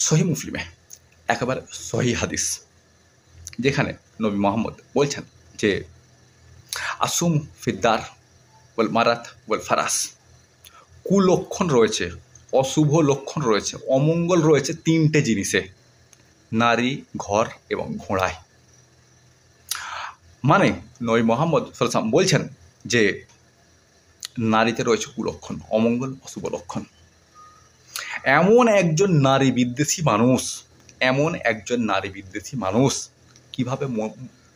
সহি মুসলিমে একেবারে সহি হাদিস, যেখানে নবী মোহাম্মদ বলছেন যে আসুম ফিদ্দার ওয়াল মারাত ওয়াল ফারাস, কুলক্ষণ রয়েছে, অশুভ লক্ষণ রয়েছে, অমঙ্গল রয়েছে তিনটে জিনিসে, নারী, ঘর এবং ঘোড়ায়। মানে নবী মোহাম্মদ সাল্লাল্লাহু আলাইহি ওয়াসাল্লাম বলছেন যে নারীতে রয়েছে কুলক্ষণ, অমঙ্গল, অশুভ লক্ষণ। এমন একজন নারী বিদ্বেষী মানুষ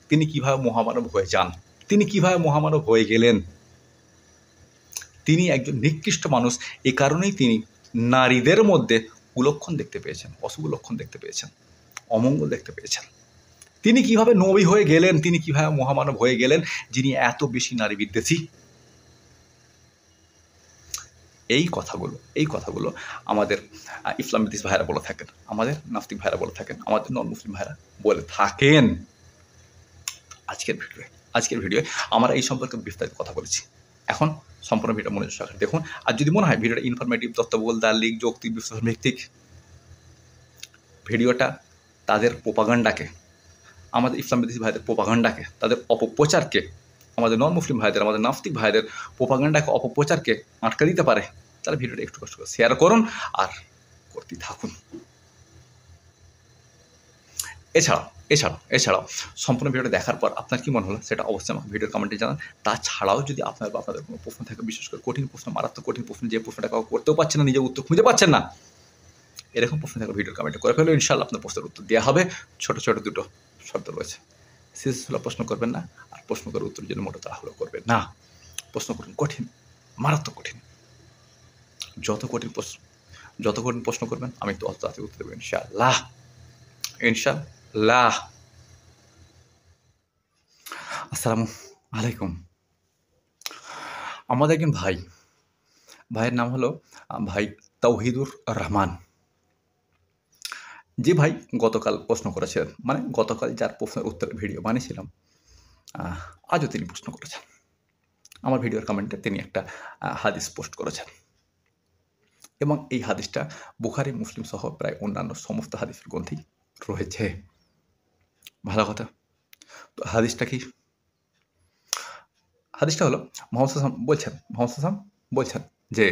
তিনি কিভাবে মহামানব হয়ে যান, তিনি কিভাবে মহামানব হয়ে গেলেন? তিনি একজন নিকৃষ্ট মানুষ, এ কারণেই তিনি নারীদের মধ্যে কুলক্ষণ দেখতে পেয়েছেন, অশুভ লক্ষণ দেখতে পেয়েছেন, অমঙ্গল দেখতে পেয়েছেন। তিনি কিভাবে নবী হয়ে গেলেন, তিনি কিভাবে মহামানব হয়ে গেলেন, যিনি এত বেশি নারী বিদ্বেষী? এই কথাগুলো আমাদের ইসলাম বিদ্বেষী ভাইরা বলে থাকেন, আমাদের নাস্তিক ভাইরা বলে থাকেন, আমাদের নন মুসলিম ভাইরা বলে থাকেন। আজকের ভিডিওয়ে আমরা এই সম্পর্কে বিস্তারিত কথা বলেছি। এখন সম্পূর্ণ ভিডিও মনোযোগ সহকারে দেখুন। আর যদি মনে হয় ভিডিওটা ইনফরমেটিভ, তত্ত্ববহুল, দার্লিক, যৌক্তিক, বিশ্লেষণ ভিত্তিক, ভিডিওটা তাদের প্রোপাগান্ডাকে, আমাদের ইসলাম বিদ্বেষী ভাইদের প্রোপাগান্ডাকে, তাদের অপপ্রচারকে, আমাদের নন মুসলিম ভাইদের, আমাদের নাস্তিক ভাইদের প্রোপাগান্ডাকে, অপপ্রচারকে আটকে দিতে পারে, তাহলে ভিডিওটা একটু কষ্ট করে শেয়ার করুন আর করতে থাকুন। এছাড়াও সম্পূর্ণ ভিডিওটা দেখার পর আপনার কি মনে হলো সেটা অবশ্যই আমাকে ভিডিওর কমেন্টে জানান। তাছাড়াও যদি আপনাদের কোনো প্রশ্ন থাকে, বিশেষ করে কঠিন প্রশ্ন, মারাত্মক কঠিন প্রশ্ন, যে প্রশ্নটা কাউ করতেও পারছেন না, নিজের উত্তর খুঁজে পাচ্ছেন না, এরকম প্রশ্ন থাকলে ভিডিওর কমেন্টে করে ফেলুন। ইনশাআল্লাহ আপনার প্রশ্নের উত্তর দেওয়া হবে। ছোট দুটো শর্ত রয়েছে, সৃজনশীল প্রশ্ন করবেন না, আর প্রশ্ন করার উত্তরের জন্য মোটা তাড়াহুড়ো করবেন না। প্রশ্ন করুন কঠিন, মারাত্মক কঠিন। যত কঠিন প্রশ্ন করবেন আমি তত তাড়াতাড়ি উত্তর দেবো ইনশাআল্লাহ। আসসালামু আলাইকুম। আমাদের একজন ভাইয়ের নাম হলো ভাই তাওহিদুর রহমান। যে ভাই গতকাল প্রশ্ন করেছিলেন, মানে গতকাল যার প্রশ্নের উত্তরের ভিডিও বানিয়েছিলাম, আজও তিনি প্রশ্ন করেছেন। আমার ভিডিওর কমেন্টে তিনি একটা হাদিস পোস্ট করেছেন, এবং এই হাদিসটা বুখারী, মুসলিম সহ প্রায় অন্যান্য সমস্ত হাদিসের গ্রন্থেই রয়েছে। ভালো কথা। তো হাদিসটা কি? হাদিসটা হলো মোহাম্মদ বলছেন যে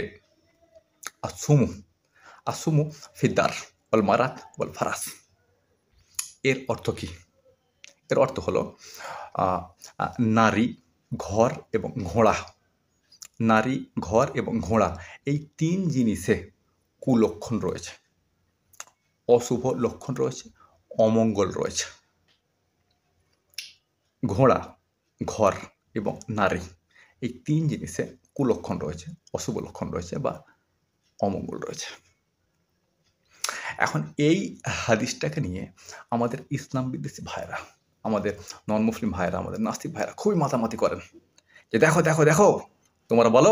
আসুমু ফিদ্দার ওয়াল মারাত ওয়াল ফারাস। এর অর্থ কি? এর অর্থ হলো নারী, ঘর এবং ঘোড়া। নারী, ঘর এবং ঘোড়া, এই তিন জিনিসে কুলক্ষণ রয়েছে, অশুভ লক্ষণ রয়েছে, অমঙ্গল রয়েছে। ঘোড়া, ঘর এবং নারী, এই তিন জিনিসে কুলক্ষণ রয়েছে, অশুভ লক্ষণ রয়েছে বা অমঙ্গল রয়েছে। এখন এই হাদিসটাকে নিয়ে আমাদের ইসলাম বিদ্বেষী ভাইরা, আমাদের নন মুসলিম ভাইরা, আমাদের নাস্তিক ভাইরা খুবই মাতামাতি করেন যে দেখো তোমরা বলো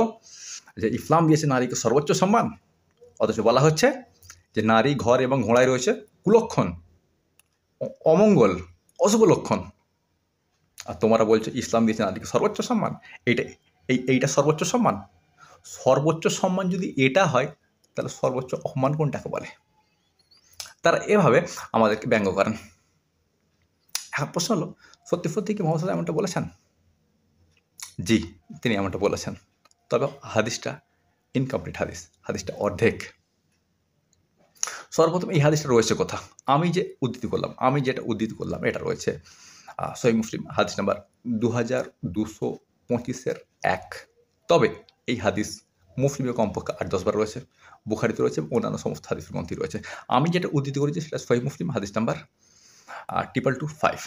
যে ইসলাম দিয়েছে নারীকে সর্বোচ্চ সম্মান, অথচ বলা হচ্ছে যে নারী, ঘর এবং ঘোড়ায় রয়েছে কুলক্ষণ, অমঙ্গল, অশুভ লক্ষণ। আর তোমরা বলছো ইসলাম দিয়েছে নারীকে সর্বোচ্চ সম্মান। এইটা সর্বোচ্চ সম্মান? সর্বোচ্চ সম্মান যদি এটা হয়, তাহলে সর্বোচ্চ অপমান কোনটাকে বলে? তারা এভাবে আমাদেরকে ব্যঙ্গ করেন। এখন প্রশ্ন হলো, সত্যি কি মোহাম্মদ এমনটা বলেছেন? জি, তিনি এমনটা বলেছেন, তবে হাদিসটা ইনকমপ্লিট হাদিসটা অর্ধেক। সর্বপ্রথম এই হাদিসটা রয়েছে কোথা? আমি যেটা উদ্ধৃতি করলাম এটা রয়েছে সহিহ মুসলিম হাদিস নাম্বার 2225-1। তবে এই হাদিস মুসলিমে কমপক্ষে 8-10 বার রয়েছে, বুখারিতে রয়েছে, অন্যান্য সমস্ত হাদিসের গ্রন্থে রয়েছে। আমি যেটা উদ্ধৃতি করেছি সেটা সহিহ মুসলিম হাদিস নাম্বার 2225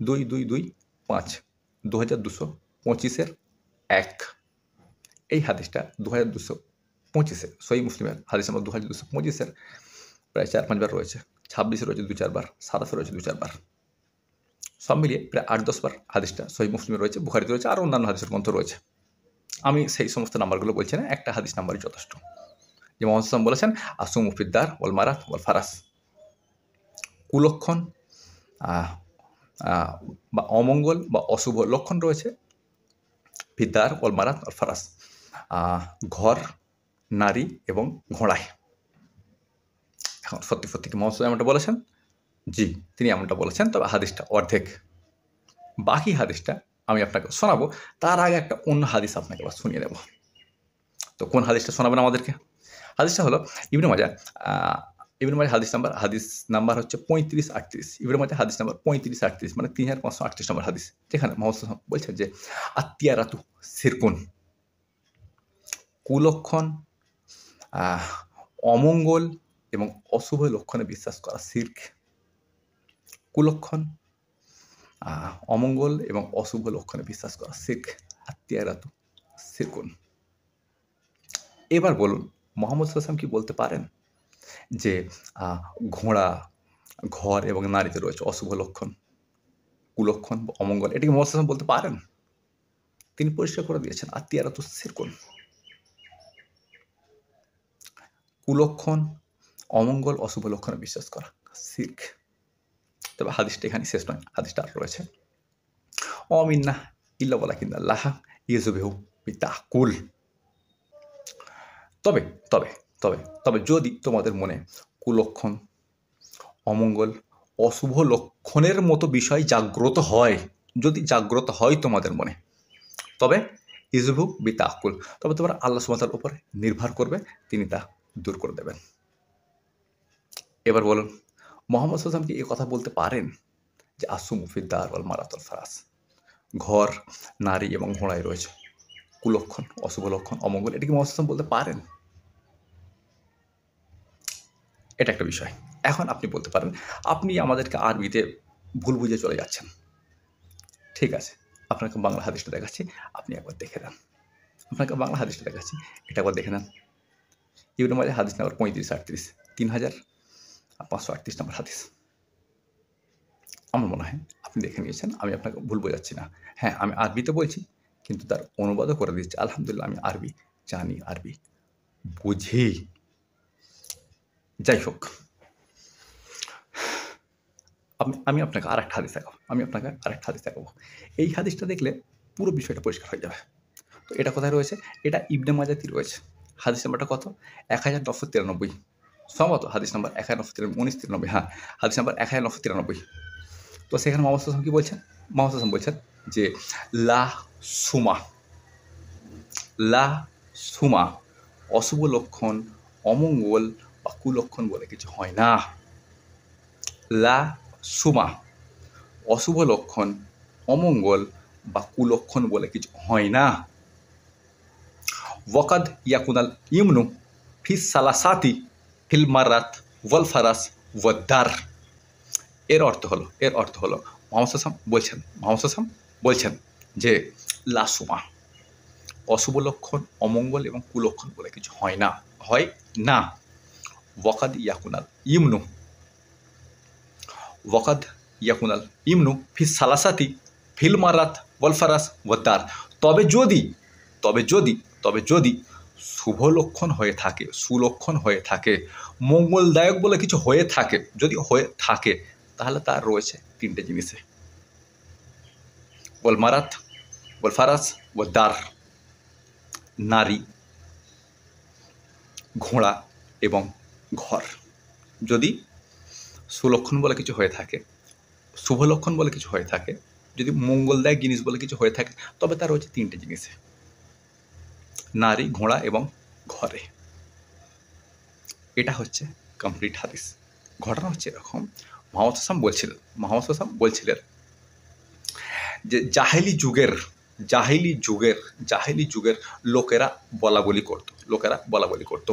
2225 এই হাদিসটা 2225 সহিহ মুসলিমের হাদিস নাম্বার 2225 প্রায় 4-5 বার রয়েছে, 26 রয়েছে 2-4 বার, 27 রয়েছে 2-4 বার, সব মিলিয়ে প্রায় 8-10 বার হাদিসটা সহিহ মুসলিমে রয়েছে, বুখারিতে রয়েছে, আর অন্যান্য হাদিসের গ্রন্থ রয়েছে। আমি সেই সমস্ত নাম্বারগুলো বলছি না, একটা হাদিস নাম্বারই যথেষ্ট। যে মোহাম্মদ বলেছেন আসুমু ফিদ্দার ওয়াল মারাত ওয়াল ফারাস, কুলক্ষণ বা অমঙ্গল বা অশুভ লক্ষণ রয়েছে ফিদ্দার ওয়াল মারাত ওয়াল ফারাস, ঘর, নারী এবং ঘোড়ায়। এখন সত্যি সত্যি কি মোহাম্মদ এমনটা বলেছেন? জি, তিনি এমনটা বলেছেন, তবে হাদিসটা অর্ধেক। বাকি হাদিসটা আমি আপনাকে শোনাবো। তার আগে একটা অন্য হাদিস আপনাকে আবার শুনিয়ে দেব। তো কোন হাদিসটা শোনাবেন আমাদেরকে? হাদিসটা হলো ইবনে মাজাহ, ইবনে মাজাহ হাদিস নাম্বার হচ্ছে 3538। ইবনে মাজাহ হাদিস নাম্বার 3538, মানে 3538 নম্বর হাদিস। যেখানে মুহাম্মদ সাল্লাল্লাহু আলাইহি ওয়াসাল্লাম বলছেন যে আত্তিয়ারাতু শিরকুন, কুলক্ষণ, অমঙ্গল এবং অশুভ লক্ষণে বিশ্বাস করা শিরক। কুলক্ষণ, অমঙ্গল এবং অশুভ লক্ষণে বিশ্বাস করা শিরক। আত্তিয়ারাতু শিরকুন। এবার বলুন, মুহাম্মদ সাল্লাল্লাহু আলাইহি ওয়াসাল্লাম কি বলতে পারেন যে ঘোড়া, ঘর এবং নারীতে রয়েছে অশুভ লক্ষণ, কুলক্ষণ, অমঙ্গল? এটা কি মুহাম্মদ সাল্লাল্লাহু আলাইহি ওয়াসাল্লাম বলতে পারেন? তিনি পরিষ্কার করে দিয়েছেন আত্তিয়ারাতু শিরকুন। কুলক্ষণ, অমঙ্গল, অশুভ লক্ষণে বিশ্বাস করা শিরক। তবে হাদিসটা এখানে শেষ নয়, হাদিসটা আর রয়েছে। অমিন্নাহ ইল্লা ওয়ালাকিন্নাল্লাহ ইয়াযবিহু বিতাকুল। তবে তবে তবে তবে যদি তোমাদের মনে কুলক্ষণ, অমঙ্গল, অশুভ লক্ষণের মতো বিষয় জাগ্রত হয়, যদি জাগ্রত হয় তোমাদের মনে, তবে ইযবু বিতাকুল, তবে তোমরা আল্লাহ সুবহানাহু ওয়া তাআলার উপরে নির্ভর করবে, তিনি তা দূর করে দেবেন। এবার বলুন, মুহাম্মদ সাল্লাল্লাহু আলাইহি ওয়াসাল্লাম কি এই কথা বলতে পারেন যে আসুমু ফিদ দার ওয়াল মারাত ওয়াল ফারাস, ঘর, নারী এবং ঘোড়ায় রয়েছে কুলক্ষণ, অশুভ লক্ষণ, অমঙ্গল? এটা কি মুহাম্মদ সাল্লাল্লাহু আলাইহি ওয়াসাল্লাম বলতে পারেন? এটা একটা বিষয়। এখন আপনি বলতে পারেন, আপনি আমাদেরকে আরবিতে ভুল বুঝে চলে যাচ্ছেন। ঠিক আছে, আপনাকে বাংলা হাদিসটা দেখাচ্ছি, আপনি একবার দেখে নেন। আপনাকে বাংলা হাদিসটা দেখাচ্ছি, এটা একবার দেখে নেন। ইবনে মাজাহ হাদিস নাম্বার 3538, 3538 নম্বর হাদিস। আমার মনে হয় আপনি দেখে নিয়েছেন, আমি আপনাকে ভুল বোঝাচ্ছি না। হ্যাঁ, আমি আরবিতে বলছি, কিন্তু তার অনুবাদও করে দিচ্ছি। আলহামদুলিল্লাহ, আমি আরবি জানি, আরবি বুঝি। যাই হোক, আমি আপনাকে আরেকটা হাদিস দেখাবো। এই হাদিসটা দেখলে পুরো বিষয়টা পরিষ্কার হয়ে যাবে। তো এটা কোথায় রয়েছে? এটা ইবনে মাজাহতে রয়েছে। হাদিস নাম্বারটা কত? 1993। সম্ভবত হাদিস নাম্বার 1993, হ্যাঁ, হাদিস নাম্বার 1993। তো সেখানে মুহাম্মদ সাল্লাল্লাহু আলাইহি ওয়াসাল্লাম কি বলছেন? মুহাম্মদ সাল্লাল্লাহু আলাইহি ওয়াসাল্লাম বলছেন যে লা সুমা, অশুভ লক্ষণ, অমঙ্গল বা কুলক্ষণ বলে কিছু হয় না। লা সুমা, অশুভ লক্ষণ, অমঙ্গল বা কুলক্ষণ বলে কিছু হয় না। ওয়াকাদ ইয়াকুনাল ইমনু ফিস সালাসাতি ফিল মারাত ওয়াল ফারাস ওয়াদ্দার। এর অর্থ হলো মুহাম্মদ সাল্লাল্লাহু আলাইহি ওয়াসাল্লাম বলছেন যে লা সুমা, অশুভ লক্ষণ, অমঙ্গল এবং কুলক্ষণ বলে কিছু হয় না। ওয়াকাদ ইয়াকুনাল ইমনু ফিস সালাসাতি ফিল মারাত ওয়াল ফারাস ওয়াদ্দার। তবে যদি শুভ লক্ষণ হয়ে থাকে, সুলক্ষণ হয়ে থাকে, মঙ্গলদায়ক বলে কিছু হয়ে থাকে, যদি হয়ে থাকে, তাহলে তার রয়েছে তিনটে জিনিসে: ওয়াল মারাত ওয়াল ফারাস ওয়াদ্দার, নারী, ঘোড়া এবং ঘর। যদি সুলক্ষণ বলে কিছু হয়ে থাকে, শুভ লক্ষণ বলে কিছু হয়ে থাকে, যদি মঙ্গলদায়ক জিনিস বলে কিছু হয়ে থাকে, তবে তার রয়েছে তিনটে জিনিসে: নারী, ঘোড়া এবং ঘরে। এটা হচ্ছে কমপ্লিট হাদিস। ঘটনা হচ্ছে এরকম, মুহাম্মদ সাল্লাল্লাহু আলাইহি ওয়াসাল্লাম বলছিলেন যে জাহিলি যুগের লোকেরা বলা বলি করত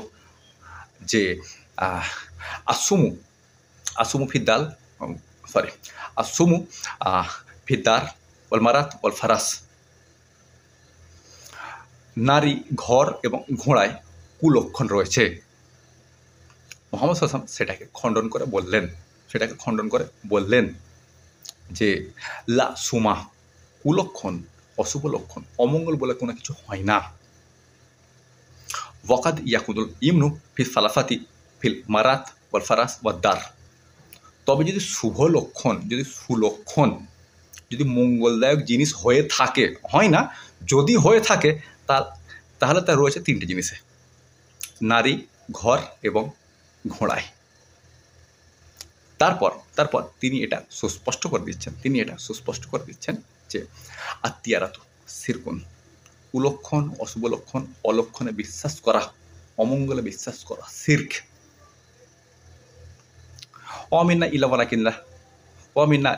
যে আসুমু ফিদ্দার ওয়াল মারাত ওয়াল ফারাস, নারী, ঘর এবং ঘোড়ায় কুলক্ষণ রয়েছে। মুহাম্মদ সাল্লাল্লাহু আলাইহি ওয়াসাল্লাম সেটাকে খণ্ডন করে বললেন যে লা সুমা, কুলক্ষণ, অশুভ লক্ষণ, অমঙ্গল বলে কোনো কিছু হয় না। ওয়াকাদ ইয়াকুদুল ইমনু ফিস সালাফাতি ফিল মারাত ওয়াল ফারাস ওয়াদ্দার। তবে যদি সুলক্ষণ, যদি মঙ্গলদায়ক জিনিস হয়ে থাকে, হয় না, যদি হয়ে থাকে, তাহলে তার রয়েছে তিনটে জিনিসে: নারী, ঘর এবং ঘোড়ায়। তারপর তারপর তিনি এটা সুস্পষ্ট করে দিচ্ছেন যে আত্মীয়ারাতু সিরকুন, কুলক্ষণ, অশুভ লক্ষণ, অলক্ষণে বিশ্বাস করা, অমঙ্গলে বিশ্বাস করা শিরক। অমিন্না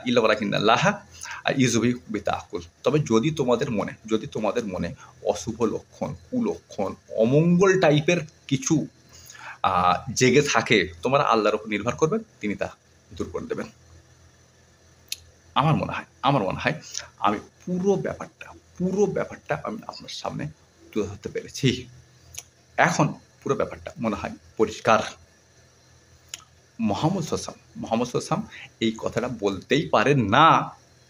ইলাওয়ালাকিন্না লাহা ইজুবি বিতাকুল। তবে যদি তোমাদের মনে অশুভ লক্ষণ, কুলক্ষণ, অমঙ্গল টাইপের কিছু জেগে থাকে, তোমরা আল্লাহর উপর নির্ভর করবে, তিনি তা দূর করে দেবেন। আমার মনে হয় আমি পুরো ব্যাপারটা আমি আপনার সামনে তুলে ধরতে পেরেছি। এখন পুরো ব্যাপারটা মনে হয় পরিষ্কার। মোহাম্মদ সাল্লাল্লাহু এই কথাটা বলতেই পারেন না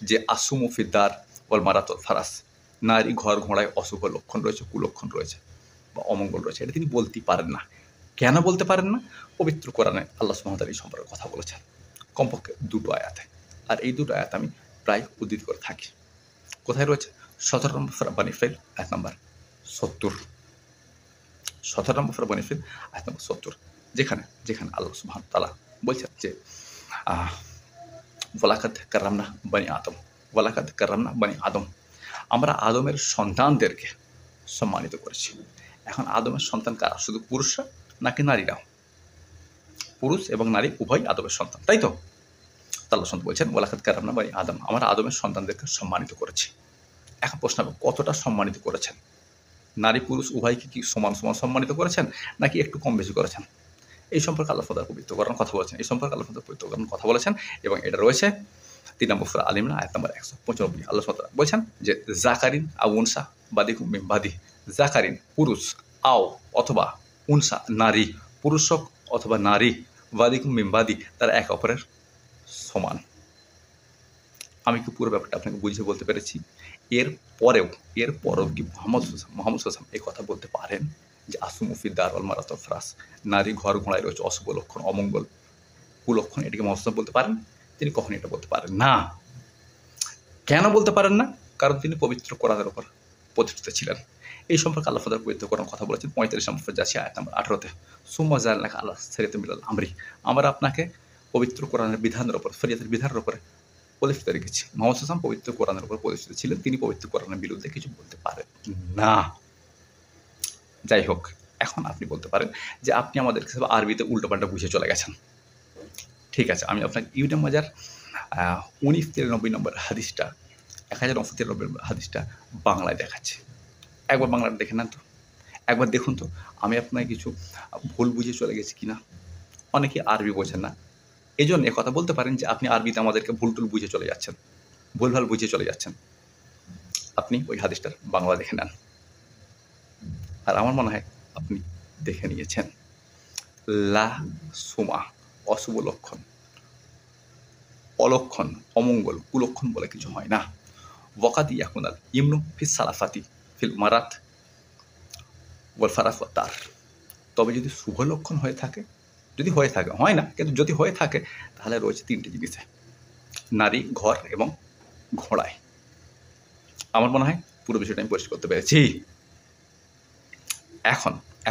যে আসুমু ফিদ্দার ওয়াল মারাতুল ফারাস, নারী ঘর ঘোড়ায় অশুভ লক্ষণ রয়েছে, কুলক্ষণ রয়েছে বা অমঙ্গল রয়েছে, এটা তিনি বলতেই পারেন না। কেন বলতে পারেন না? পবিত্র কোরআনে আল্লাহ সুবহানাহু ওয়া তাআলা এই সম্পর্কে কথা বলেছেন কমপক্ষে 2টো আয়াতে, আর এই 2টো আয়াত আমি প্রায় উদ্ধৃত করে থাকি। কোথায় রয়েছে? 17 নম্বর সূরা বনী ইসরাঈল আয়াত নাম্বার 70, 17 নম্বর সূরা বনী ইসরাঈল আয়াত নাম্বার 70, যেখানে আল্লাহ সুবহানাহু ওয়া তাআলা বলছেন যে ওয়ালাকাদ কাররামনা বনি আদম, আমরা আদমের সন্তানদেরকে সম্মানিত করেছি। এখন আদমের সন্তান কারা? শুধু পুরুষরা নাকি নারীরাও? পুরুষ এবং নারী উভয় আদমের সন্তান, তাই তো? আল্লাহ বলছেন ওয়ালাকাদ কাররামনা বনি আদম, আমরা আদমের সন্তানদেরকে সম্মানিত করেছি। এখন প্রশ্ন হবে, কতটা সম্মানিত করেছেন? নারী পুরুষ উভয়কে কি সমান সম্মানিত করেছেন নাকি একটু কম বেশি করেছেন? এই সম্পর্কে আল্লাহ তাআলা পবিত্র কোরআনে কথা বলেছেন, এবং এটা রয়েছে 3 নম্বর সূরা আল ইমরান আয়াত নম্বর 195। আল্লাহ তাআলা বলছেন যে জাকারিন আও উনসা বাদিকুম মিন বাদি, জাকারিন পুরুষ, আও অথবা উনসা নারী, পুরুষ হোক অথবা নারী, বাদিকুম মিন বাদি তারা এক অপরের সমান। আমি কি পুরো ব্যাপারটা আপনাকে বুঝিয়ে বলতে পেরেছি? এরপরেও কি মোহাম্মদ সাল্লাল্লাহু এই কথা বলতে পারেন যে আসুমু ফিদ্দার ওয়াল মারাতুল ফারাস, নারী ঘর ঘোড়ায় রয়েছে অশুভ লক্ষণ, অমঙ্গল, কুলক্ষণ, এটাকে মোহাম্মদ বলতে পারেন? তিনি কখনই এটা বলতে পারেন না। কেন বলতে পারেন না? কারণ তিনি পবিত্র কোরআনের উপর প্রতিষ্ঠিত ছিলেন। এই সম্পর্কে আল্লাহ তাআলা পবিত্র কোরআন কথা বলেছেন 45 নম্বর যাচ্ছে আয়াত নম্বর 18-তে, সুম্মা জাআলনাকা আলা সারিয়াতিন মিনাল আমরি, আমরা আপনাকে পবিত্র কোরআনের বিধানের উপর, শরীয়তের বিধানের উপরে প্রতিষ্ঠিত রেখেছি। মোহাম্মদ সাল্লাল্লাহু পবিত্র কোরআনের উপর প্রতিষ্ঠিত ছিলেন, তিনি পবিত্র কোরআনের বিরুদ্ধে কিছু বলতে পারেন না। যাই হোক, এখন আপনি বলতে পারেন যে আপনি আমাদেরকে সব আরবিতে উল্টোপাল্টা বুঝে চলে গেছেন। ঠিক আছে, আমি আপনাকে ইবনে মাজার 1993 নম্বর হাদিসটা, 1993 নম্বর হাদিসটা বাংলায় দেখাচ্ছি। একবার বাংলাটা দেখে নেন তো, একবার দেখুন তো আমি আপনাকে কিছু ভুল বুঝে চলে গেছি কিনা। অনেকে আরবি বোঝেন না, এই জন্য কথা বলতে পারেন যে আপনি আরবিতে আমাদেরকে ভুলটুল বুঝে চলে যাচ্ছেন, ভুলভাল বুঝে চলে যাচ্ছেন। আপনি ওই হাদিসটার বাংলা দেখে নেন, আর আমার মনে হয় আপনি দেখে নিয়েছেন। লা সুমা, অশুভ লক্ষণ, অলক্ষণ, অমঙ্গল, কুলক্ষণ বলে কিছু হয় না। ওয়াকাদ ইয়াকুনাল ইমনু ফিস সালাফাতি ফিল মারাত ওয়াল ফারাস ওয়াত তার, তবে যদি শুভ লক্ষণ হয়ে থাকে, হয় না, কিন্তু যদি হয়ে থাকে তাহলে রয়েছে 3টে জিনিসে, নারী, ঘর এবং ঘোড়ায়। আমার মনে হয় পুরো বিষয়টা আমি পরিষ্কার করতে পেরেছি।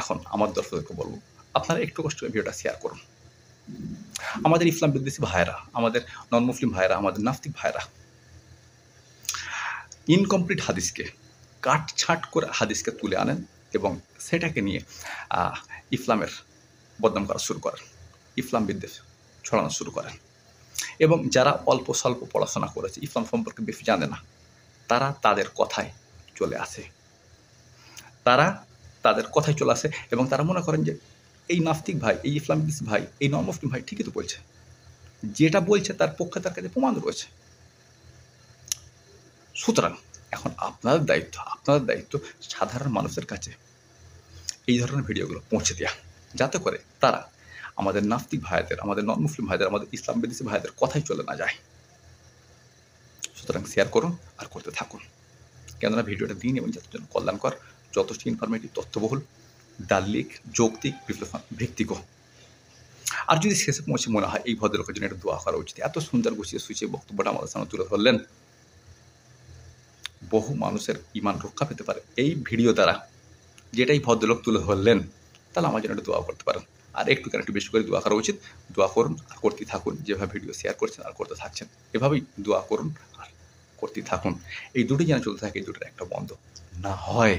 এখন আমার দর্শকদেরকে বলবো, আপনারা একটু কষ্ট করে ভিডিওটা শেয়ার করুন। আমাদের ইসলাম বিদ্বেষী ভাইয়েরা, আমাদের নন মুসলিম ভাইয়েরা, আমাদের নাস্তিক ভাইয়েরা ইনকমপ্লিট হাদিসকে কাটছাঁট করে হাদিসকে তুলে আনেন এবং সেটাকে নিয়ে ইসলামের বদনাম করা শুরু করেন, ইসলাম বিদ্বেষ ছড়ানো শুরু করেন। এবং যারা অল্প স্বল্প পড়াশোনা করেছে, ইসলাম সম্পর্কে বেশি জানে না, তারা তাদের কথায় চলে আসে, এবং তারা মনে করেন যে এই নাস্তিক ভাই, এই ইসলাম বিদ্বেষী ভাই, এই নন মুসলিম ভাই ঠিকই তো বলছে, যেটা বলছে তার পক্ষে তার কাছে প্রমাণ রয়েছে। সুতরাং এখন আপনাদের দায়িত্ব সাধারণ মানুষের কাছে এই ধরনের ভিডিওগুলো পৌঁছে দেওয়া, যাতে করে তারা আমাদের নাস্তিক ভাইদের, আমাদের নন মুসলিম ভাইদের, আমাদের ইসলাম বিদ্বেষী ভাইদের কথাই চলে না যায়। সুতরাং শেয়ার করুন আর করতে থাকুন, কেননা ভিডিওটা দিন এবং যাদের জন্য কল্যাণকর, যথেষ্ট ইনফরমেটিভ, তথ্যবহুল, দার্লিক, যৌক্তিক, বিশ্লেষণ ভিত্তিক। আর যদি শেষে পৌঁছে মনে হয় এই ভদ্রলোকের জন্য একটা দোয়া করা উচিত, এত সুন্দর গুছিয়ে সুচিয়ে বক্তব্যটা আমাদের সামনে তুলে ধরলেন, বহু মানুষের ঈমান রক্ষা পেতে পারে এই ভিডিও দ্বারা, যেটাই ভদ্রলোক তুলে ধরলেন, তাহলে আমার জন্য একটা দোয়া করতে পারেন। আর একটু বেশি করে দোয়া করা উচিত। দোয়া করুন আর করতেই থাকুন। যেভাবে ভিডিও শেয়ার করছেন আর করতে থাকছেন, এভাবেই দোয়া করুন আর করতেই থাকুন। এই দুটোই যেন চলতে থাকে, এই দুটোর একটা বন্ধ না হয়।